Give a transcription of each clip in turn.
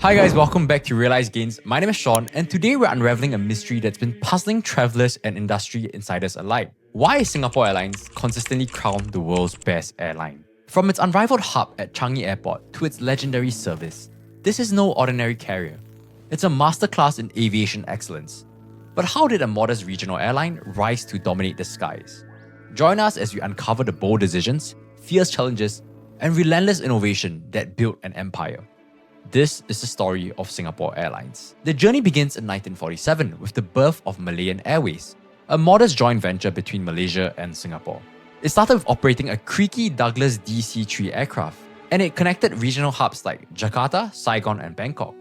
Hi guys, welcome back to Realize Gains. My name is Sean, and today we're unraveling a mystery that's been puzzling travelers and industry insiders alike. Why is Singapore Airlines consistently crowned the world's best airline? From its unrivaled hub at Changi Airport to its legendary service, this is no ordinary carrier. It's a masterclass in aviation excellence. But how did a modest regional airline rise to dominate the skies? Join us as we uncover the bold decisions, fierce challenges, and relentless innovation that built an empire. This is the story of Singapore Airlines. The journey begins in 1947 with the birth of Malayan Airways, a modest joint venture between Malaysia and Singapore. It started with operating a creaky Douglas DC-3 aircraft, and it connected regional hubs like Jakarta, Saigon, and Bangkok.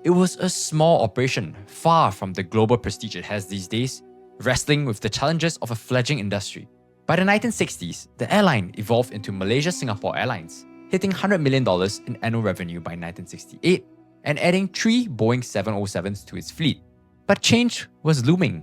It was a small operation, far from the global prestige it has these days, wrestling with the challenges of a fledgling industry. By the 1960s, the airline evolved into Malaysia-Singapore Airlines, hitting $100 million in annual revenue by 1968 and adding 3 Boeing 707s to its fleet. But change was looming.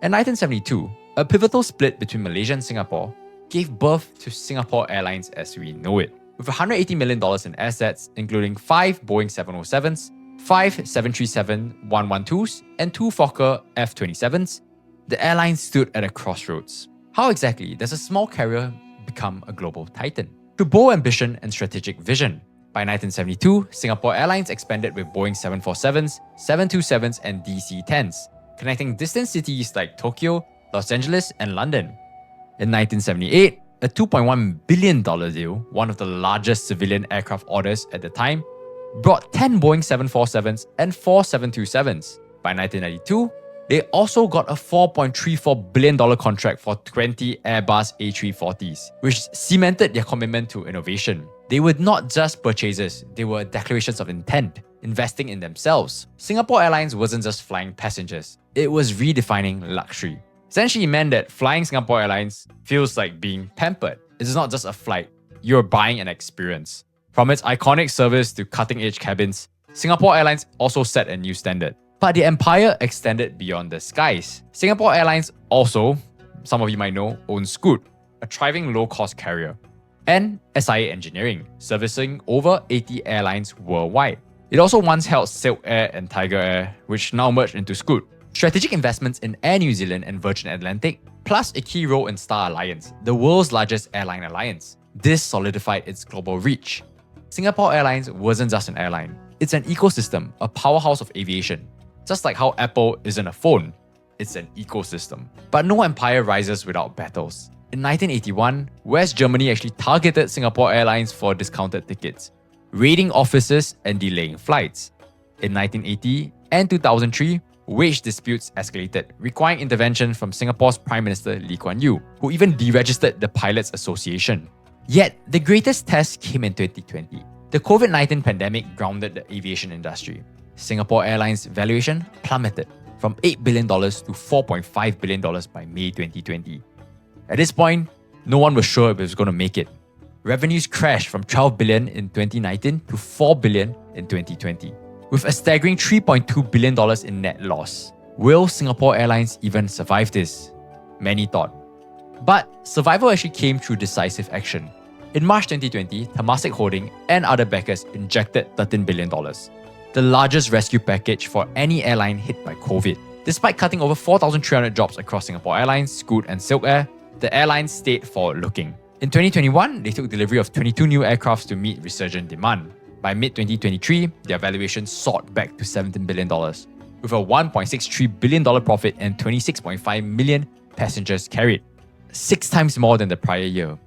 In 1972, a pivotal split between Malaysia and Singapore gave birth to Singapore Airlines as we know it. With $180 million in assets, including 5 Boeing 707s, 5 737-112s, and 2 Fokker F-27s, the airline stood at a crossroads. How exactly does a small carrier become a global titan? Through bold ambition and strategic vision. By 1972, Singapore Airlines expanded with Boeing 747s, 727s, and DC-10s, connecting distant cities like Tokyo, Los Angeles, and London. In 1978, a $2.1 billion deal, one of the largest civilian aircraft orders at the time, brought 10 Boeing 747s and 4 727s. By 1992, they also got a $4.34 billion contract for 20 Airbus A340s, which cemented their commitment to innovation. They were not just purchases, they were declarations of intent, investing in themselves. Singapore Airlines wasn't just flying passengers, it was redefining luxury. Essentially, it meant that flying Singapore Airlines feels like being pampered. It's not just a flight, you're buying an experience. From its iconic service to cutting-edge cabins, Singapore Airlines also set a new standard. But the empire extended beyond the skies. Singapore Airlines also, some of you might know, owns Scoot, a thriving low-cost carrier, and SIA Engineering, servicing over 80 airlines worldwide. It also once held Silk Air and Tiger Air, which now merged into Scoot. Strategic investments in Air New Zealand and Virgin Atlantic, plus a key role in Star Alliance, the world's largest airline alliance. This solidified its global reach. Singapore Airlines wasn't just an airline. It's an ecosystem, a powerhouse of aviation. Just like how Apple isn't a phone, it's an ecosystem. But no empire rises without battles. In 1981, West Germany actually targeted Singapore Airlines for discounted tickets, raiding offices and delaying flights. In 1980 and 2003, wage disputes escalated, requiring intervention from Singapore's Prime Minister Lee Kuan Yew, who even deregistered the Pilots Association. Yet, the greatest test came in 2020. The COVID-19 pandemic grounded the aviation industry. Singapore Airlines' valuation plummeted from $8 billion to $4.5 billion by May 2020. At this point, no one was sure if it was going to make it. Revenues crashed from $12 billion in 2019 to $4 billion in 2020, with a staggering $3.2 billion in net loss. Will Singapore Airlines even survive this? Many thought. But survival actually came through decisive action. In March 2020, Temasek Holding and other backers injected $13 billion. The largest rescue package for any airline hit by COVID. Despite cutting over 4,300 jobs across Singapore Airlines, Scoot, and Silk Air, the airline stayed forward-looking. In 2021, they took delivery of 22 new aircraft to meet resurgent demand. By mid-2023, their valuation soared back to $17 billion, with a $1.63 billion profit and 26.5 million passengers carried, 6 times more than the prior year.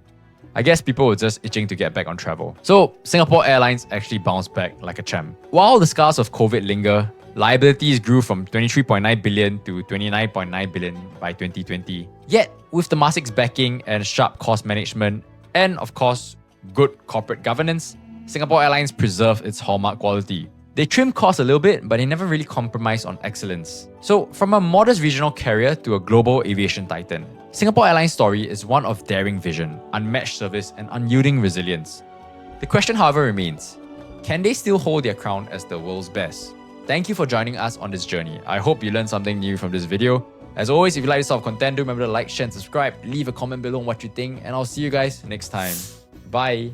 I guess people were just itching to get back on travel. So, Singapore Airlines actually bounced back like a champ. While the scars of COVID linger, liabilities grew from $23.9 billion to $29.9 billion by 2020. Yet, with Temasek's backing and sharp cost management, and of course, good corporate governance, Singapore Airlines preserved its hallmark quality. They trimmed costs a little bit, but they never really compromised on excellence. So, from a modest regional carrier to a global aviation titan, Singapore Airlines' story is one of daring vision, unmatched service, and unyielding resilience. The question, however, remains, can they still hold their crown as the world's best? Thank you for joining us on this journey. I hope you learned something new from this video. As always, if you like this sort of content, do remember to like, share, and subscribe. Leave a comment below on what you think, and I'll see you guys next time. Bye!